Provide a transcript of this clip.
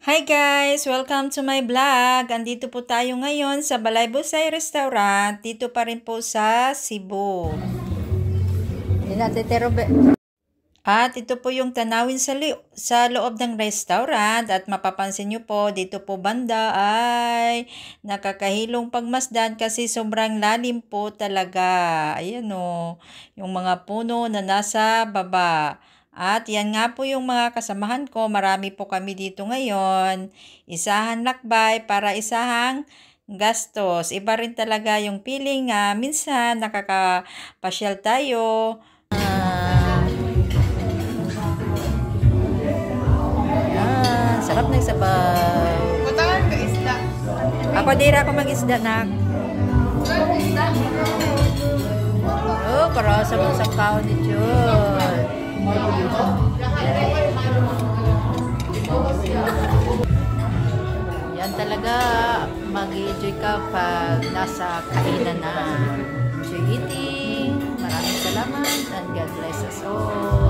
Hi guys! Welcome to my vlog. Andito po tayo ngayon sa Balay-Busay Restaurant. Dito pa rin po sa Cebu. At ito po yung tanawin sa loob ng restaurant. At mapapansin nyo po, dito po banda ay nakakahilong pagmasdan kasi sobrang lalim po talaga. Ayan o, yung mga puno na nasa baba. At yan nga po yung mga kasamahan ko. Marami po kami dito ngayon. Isahan lakbay para isahang gastos. Iba rin talaga yung feeling nga minsan nakakapasyal tayo. Sarap na sabaw. Butangan ka isda. Ako dira ako mag-isda na. Oh, karasa mo sa kaon ni Jun. Yan talaga, mag-enjoy ka pag nasa kainan na. Enjoy eating. Maraming salamat and God bless us all.